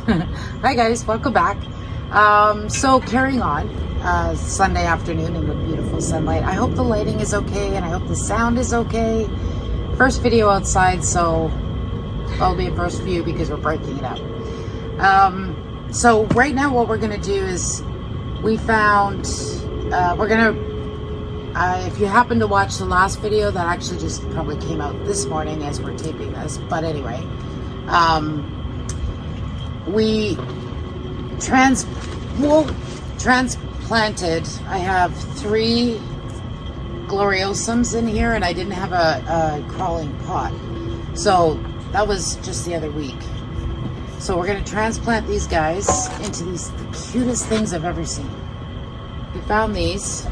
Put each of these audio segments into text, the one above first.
Hi guys, welcome back. So carrying on, Sunday afternoon in the beautiful sunlight. I hope the lighting is okay and I hope the sound is okay. First video outside, so it'll be a first view because we're breaking it up. So right now what we're gonna do is we found, if you happen to watch the last video, that actually just probably came out this morning as we're taping this, but anyway, we transplanted. I have 3 Gloriosums in here and I didn't have a crawling pot. So that was just the other week. So we're going to transplant these guys into the cutest things I've ever seen. We found these.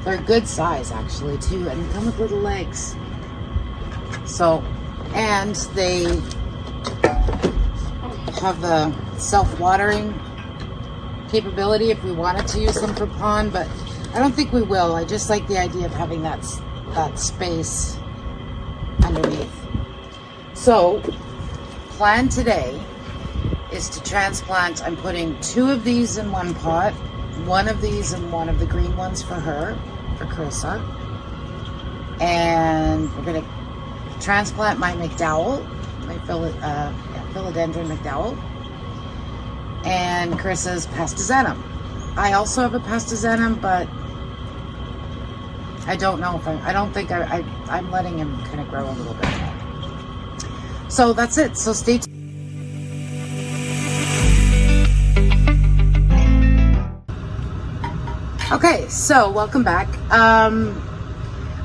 They're good size actually too, and they come with little legs. So, and they have the self-watering capability if we wanted to use them for pond, but I don't think we will. I just like the idea of having that space underneath. So, plan today is to transplant. I'm putting 2 of these in one pot, 1 of these in one of the green ones for her, for Carissa, and we're gonna transplant my McDowell, my Philodendron McDowell, and Carissa's Pastazanum. I also have a Pastazanum, but I don't know if I'm letting him kind of grow a little bit more. So that's it. So stay tuned. Okay, so welcome back. I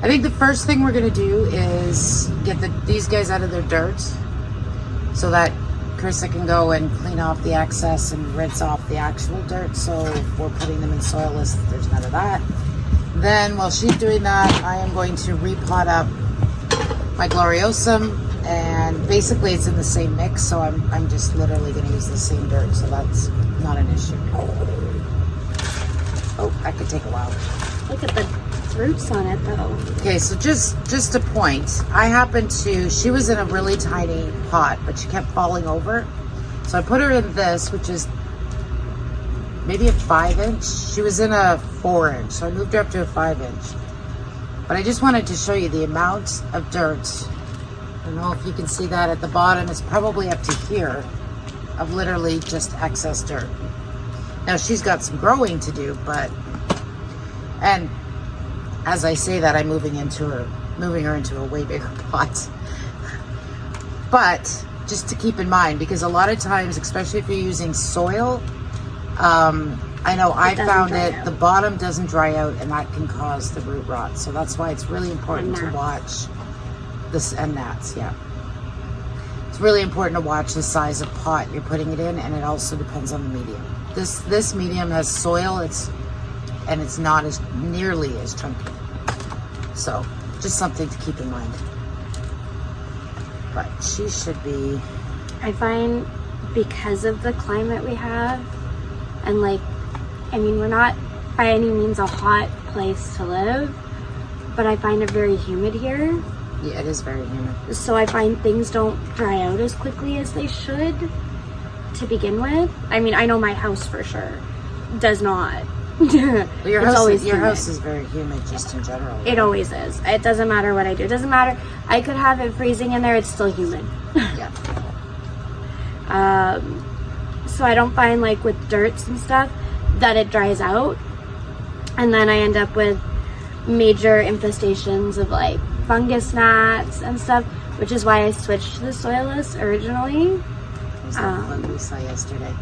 think the first thing we're gonna do is get these guys out of their dirt so that Carissa can go and clean off the excess and rinse off the actual dirt. So if we're putting them in Soilless, there's none of that. Then while she's doing that, I am going to repot up my Gloriosum, and basically it's in the same mix, so I'm just literally gonna use the same dirt, so that's not an issue. Oh, that could take a while. Look at the roots on it though. Okay, so just a point. She was in a really tiny pot, but she kept falling over. So I put her in this, which is maybe a 5-inch. She was in a 4-inch, so I moved her up to a 5-inch. But I just wanted to show you the amount of dirt. I don't know if you can see that at the bottom. It's probably up to here of literally just excess dirt. Now she's got some growing to do, and as I say that, I'm moving her into a way bigger pot. But just to keep in mind, because a lot of times, especially if you're using soil, I know I found it, the bottom doesn't dry out and that can cause the root rot. So that's why it's really important to watch this, and gnats, yeah. It's really important to watch the size of pot you're putting it in, and it also depends on the medium. This medium has soil, it's not as nearly as chunky. So just something to keep in mind. But she should be. I find because of the climate we have, and we're not by any means a hot place to live, but I find it very humid here. Yeah, it is very humid. So I find things don't dry out as quickly as they should to begin with. I mean, I know my house for sure does not. Well, your house is very humid just in general. Right? It always is. It doesn't matter what I do. It doesn't matter. I could have it freezing in there. It's still humid. Yeah. So I don't find with dirts and stuff that it dries out. And then I end up with major infestations of fungus gnats and stuff, which is why I switched to the Soilless originally. There's that plug we saw yesterday.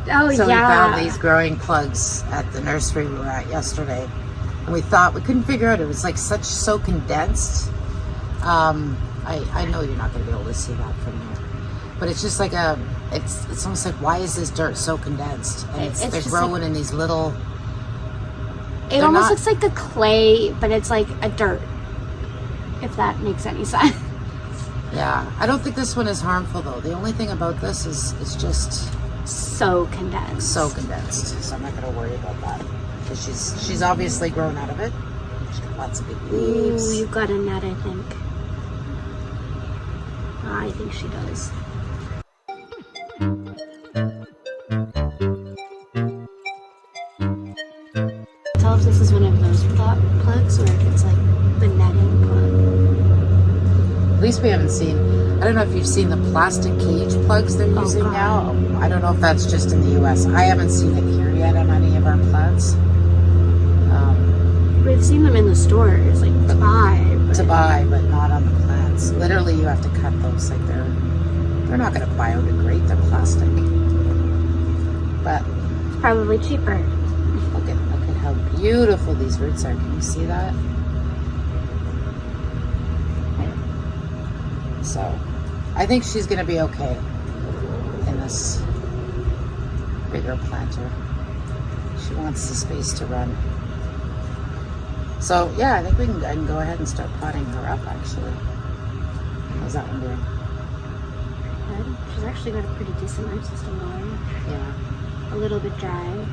Oh, so yeah. We found these growing plugs at the nursery we were at yesterday, and we couldn't figure out, it was so condensed. I know you're not going to be able to see that from here, but it's just it's almost like, why is this dirt so condensed? And they're growing in these little. It almost looks like a clay, but it's like a dirt, if that makes any sense. Yeah, I don't think this one is harmful though. The only thing about this is it's just so condensed. So condensed. So I'm not going to worry about that, because she's obviously grown out of it. She's got lots of big leaves. Ooh, you've got a net, I think. I think she does. least we haven't seen, I don't know if you've seen the plastic cage plugs they're using now. I don't know if that's just in the US. I haven't seen it here yet on any of our plants. We've seen them in the stores, like to buy, but not on the plants. Literally, you have to cut those. Like they're not going to biodegrade. They're plastic. But it's probably cheaper. Look at how beautiful these roots are. Can you see that? So, I think she's going to be okay in this bigger planter. She wants the space to run. So yeah, I think I can go ahead and start potting her up actually. How's that one doing? Good. She's actually got a pretty decent root system going. Yeah. A little bit dry.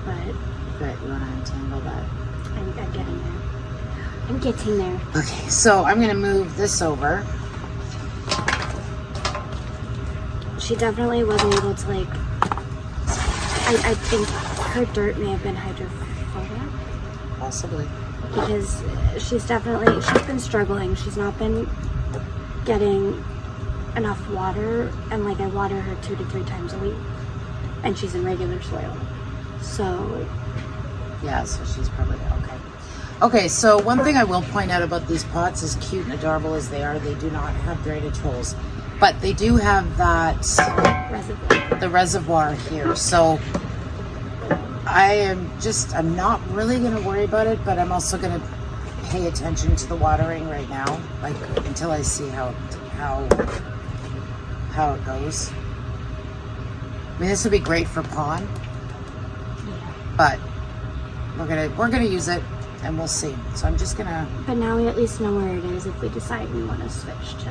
But Good, you want to untangle that? I'm getting there. I'm getting there. Okay, so I'm gonna move this over. She definitely wasn't able to like, I think her dirt may have been hydrophobic. Possibly. Because she's been struggling. She's not been getting enough water, and like I water her 2 to 3 times a week, and she's in regular soil. So yeah, so she's probably okay. Okay, so one thing I will point out about these pots, as cute and adorable as they are, they do not have drainage holes, but they do have that the reservoir here. So I'm not really going to worry about it, but I'm also going to pay attention to the watering right now, like until I see how it goes. I mean, this would be great for pond, but we're gonna use it and we'll see. So I'm just gonna. But now we at least know where it is if we decide we want to switch to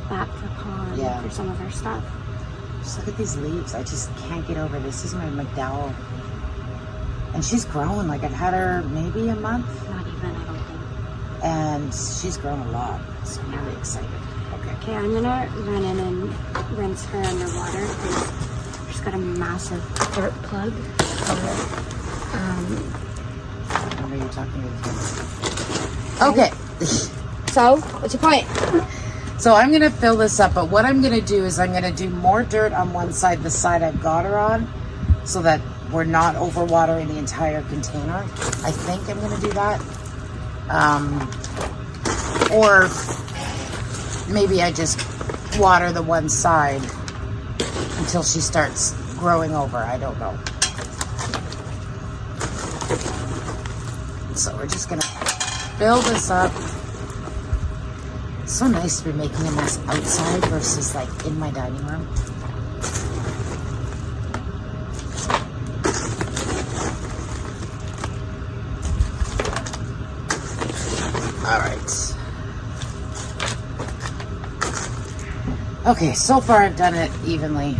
that for pond for some of our stuff. Just look at these leaves. I just can't get over this. This is my McDowell. And she's grown. Like I've had her maybe a month. Not even, I don't think. And she's grown a lot. So I'm really excited. Okay, I'm gonna run in and rinse her underwater because she's got a massive dirt plug. I know you're talking to me. Okay. So, what's your point? So I'm going to fill this up, but what I'm going to do is I'm going to do more dirt on one side, the side I've got her on, so that we're not overwatering the entire container. I think I'm going to do that. Or maybe I just water the one side until she starts growing over. I don't know. So we're just going to fill this up. It's so nice to be making a mess outside versus like in my dining room. All right. Okay, so far I've done it evenly.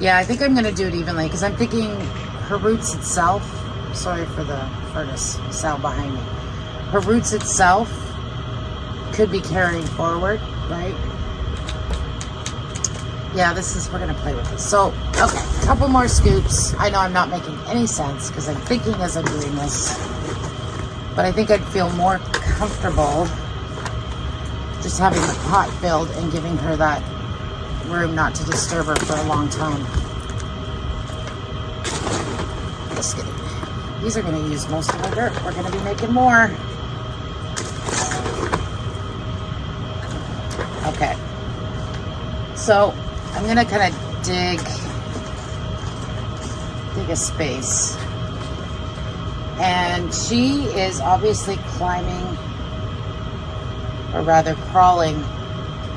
Yeah, I think I'm going to do it evenly because I'm thinking her roots itself, sorry for the furnace sound behind me, her roots itself could be carrying forward, right? Yeah, we're going to play with this. So, okay, a couple more scoops. I know I'm not making any sense because I'm thinking as I'm doing this, but I think I'd feel more comfortable just having the pot filled and giving her that room not to disturb her for a long time. Just kidding. These are going to use most of the dirt. We're going to be making more. Okay. So I'm going to kind of dig a space. And she is obviously climbing, or rather crawling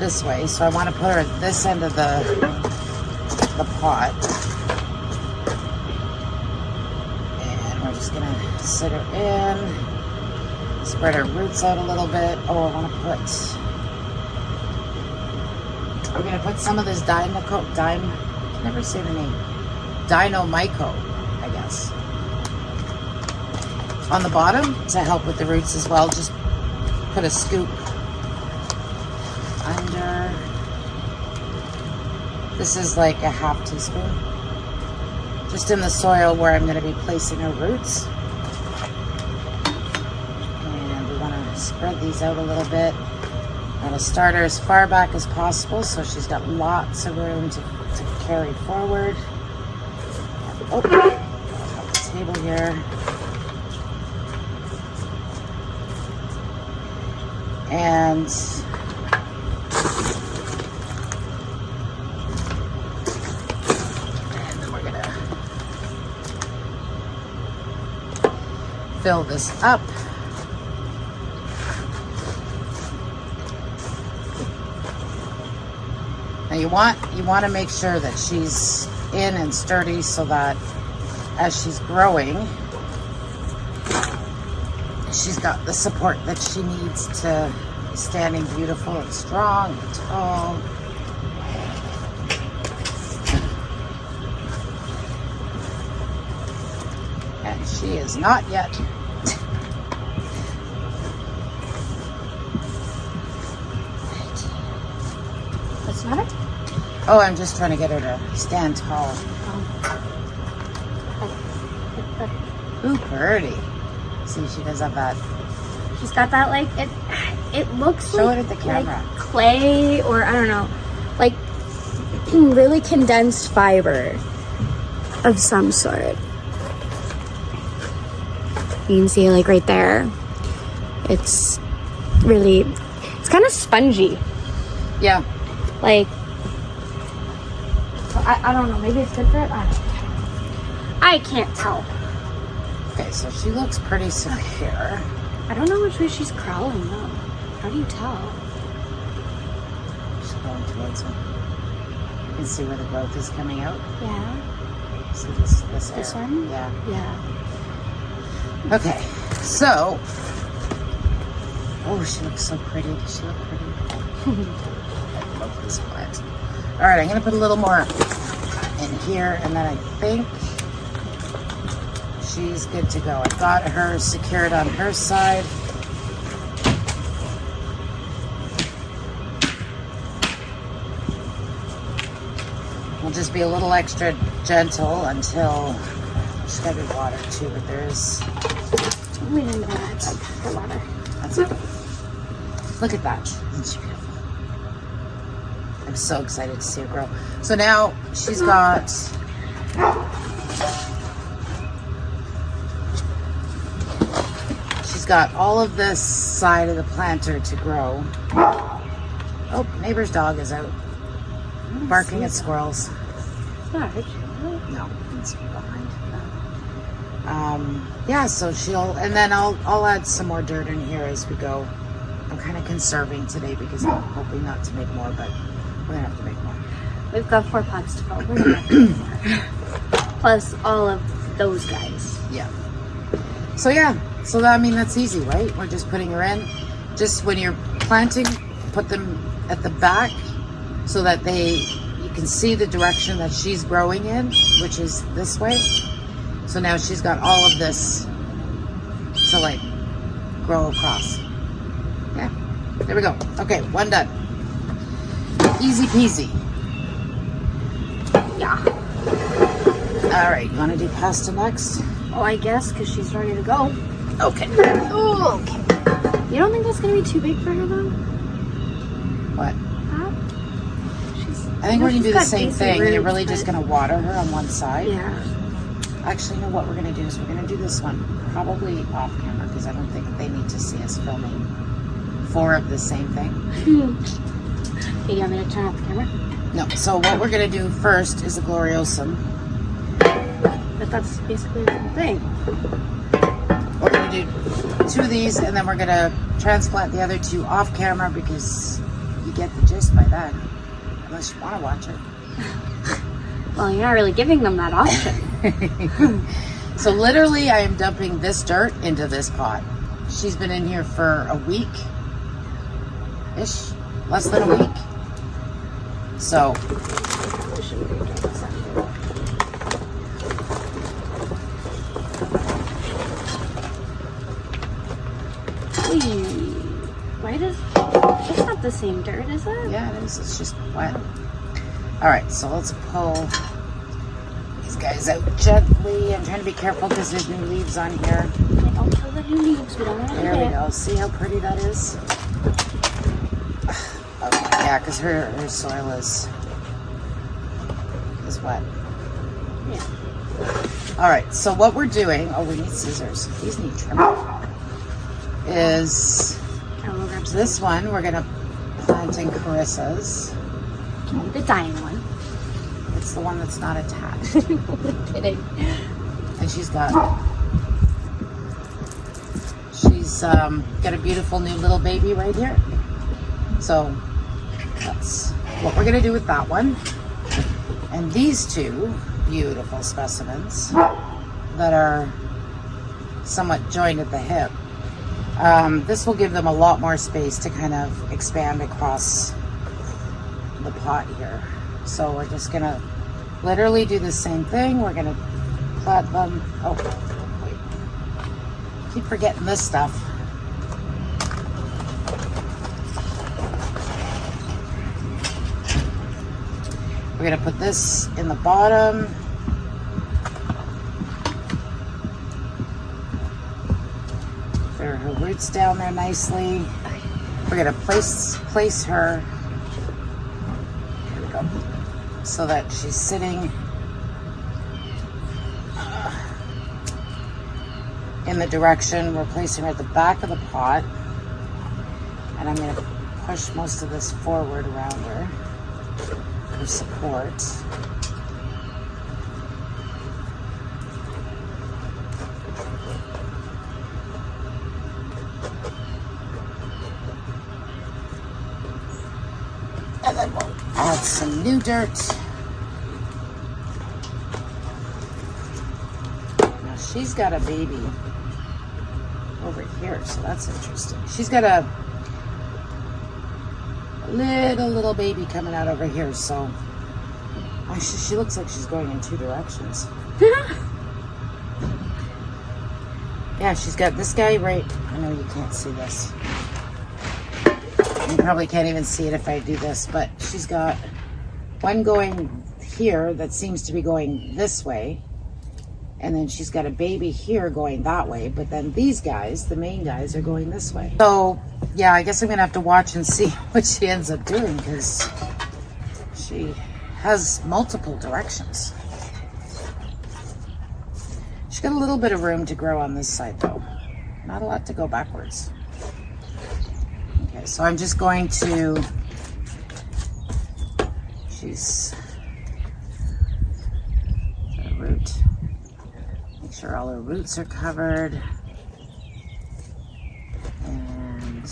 this way. So I want to put her at this end of the pot. And we're just going to sit her in, spread her roots out a little bit. Oh, we're going to put some of this Dino-Myco, I guess, on the bottom to help with the roots as well. Just put a scoop under. This is like a half teaspoon, just in the soil where I'm going to be placing her roots. And we want to spread these out a little bit. I'm going to start her as far back as possible so she's got lots of room to carry forward. Oh, I've got the table here. And then we're gonna fill this up. Now you want to make sure that she's in and sturdy so that as she's growing, she's got the support that she needs to be standing beautiful and strong and tall. And she is not yet. What's the matter? Oh, I'm just trying to get her to stand tall. Ooh, pretty. See, she does have that. She's got that, like, it looks Show like, it at the camera. like clay, or I don't know, like really condensed fiber of some sort. You can see, like, right there. It's kind of spongy. Yeah. Like, I don't know, maybe it's good for it? I can't tell. Okay, so she looks pretty secure. I don't know which way she's crawling though. How do you tell? She's going towards it. You can see where the growth is coming out. Yeah. See this area? This one? Yeah. Yeah. Okay, so. Oh, she looks so pretty. Does she look pretty? I love this plant. All right, I'm going to put a little more in here, and then I think she's good to go. I've got her secured on her side. We'll just be a little extra gentle until she's got to be water too, but there's. We didn't know that. The water. That's it. Look at that. Isn't she beautiful? I'm so excited to see her grow. So now she's got. She's got all of this side of the planter to grow. Oh, neighbor's dog is out barking at squirrels. It's not hurt you. No, it's behind. Yeah, so and then I'll add some more dirt in here as we go. I'm kind of conserving today because I'm hoping not to make more, but we're gonna have to make more. We've got 4 pots to fill. We're gonna have to make more. Plus all of those guys. Yeah. So yeah, so that, I mean, that's easy, right? We're just putting her in. Just when you're planting, put them at the back so that you can see the direction that she's growing in, which is this way. So now she's got all of this to, like, grow across. Yeah, there we go. Okay, one done. Easy peasy. Yeah. All right, you want to do pasta next? Oh, I guess, because she's ready to go. Okay. Oh, okay. You don't think that's going to be too big for her, though? What? I think I know we're going to do she's the got same decent thing. You're roots, really just but- going to water her on one side. Yeah. Actually, you know what we're going to do is we're going to do this one probably off camera because I don't think they need to see us filming 4 of the same thing. Okay, you want me to turn off the camera? No, so what we're going to do first is a Gloriosum. But that's basically the same thing. We're going to do 2 of these and then we're going to transplant the other 2 off camera because you get the gist by then. Unless you want to watch it. Well, you're not really giving them that option. So literally I am dumping this dirt into this pot. She's been in here for a week-ish, less than a week. So why does it's not the same dirt, is it? yeah, it is. It's just wet. All right, so let's pull these guys out gently. I'm trying to be careful because there's new leaves on here. Don't kill the new leaves. We don't want to There we go. See how pretty that is? Oh, yeah, because her soil is wet. Yeah. All right, so what we're doing, oh, we need scissors. These need trimming. Is this one we're going to plant in Carissa's. The dying one. It's the one that's not attached. Kidding. And she's got a beautiful new little baby right here. So that's what we're gonna do with that one. And these two beautiful specimens that are somewhat joined at the hip. This will give them a lot more space to kind of expand across the pot here. So we're just gonna literally do the same thing. We're gonna plant them. Oh, wait. Keep forgetting this stuff. We're gonna put this in the bottom. There are her roots down there nicely. We're gonna place her. Here we go. So that she's sitting in the direction. We're placing her at the back of the pot, and I'm going to push most of this forward around her for support. And then we'll add some new dirt. Now she's got a baby over here, so that's interesting. She's got a little baby coming out over here, so she looks like she's going in two directions. Yeah, she's got this guy right. I know you can't see this. You probably can't even see it if I do this, but she's got one going here that seems to be going this way, and then she's got a baby here going that way, but then these guys, the main guys, are going this way. So yeah, I guess I'm gonna have to watch and see what she ends up doing, because she has multiple directions. She's got a little bit of room to grow on this side though, not a lot to go backwards. Okay, so I'm just going to, she's got a root. Make sure all her roots are covered. And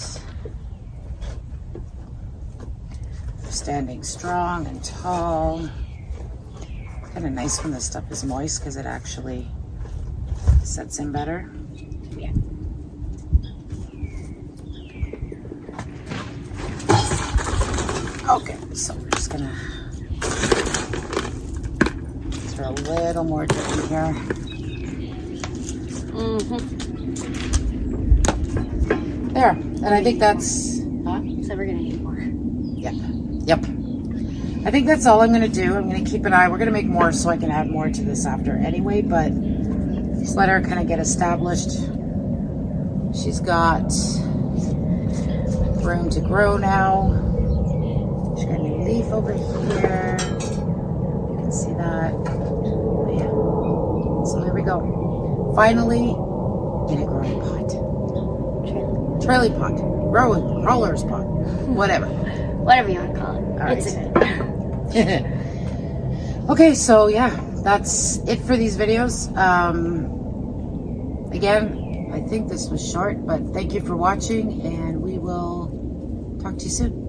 standing strong and tall. Kind of nice when this stuff is moist because it actually sets in better. Yeah. Okay, so we're just gonna throw a little more dirt in here. There, and I think that's, So we're gonna need more. Yep. I think that's all I'm gonna do. I'm gonna keep an eye. We're gonna make more so I can add more to this after anyway, but just let her kind of get established. She's got room to grow now. She's got a new leaf over here. You can see that. Oh, yeah. So there we go. Finally, in a growing pot. Trailer pot. Roller's pot. Whatever. Whatever you want to call it. All right. It's Okay, so yeah, that's it for these videos. Again, I think this was short, but thank you for watching, and we will talk to you soon.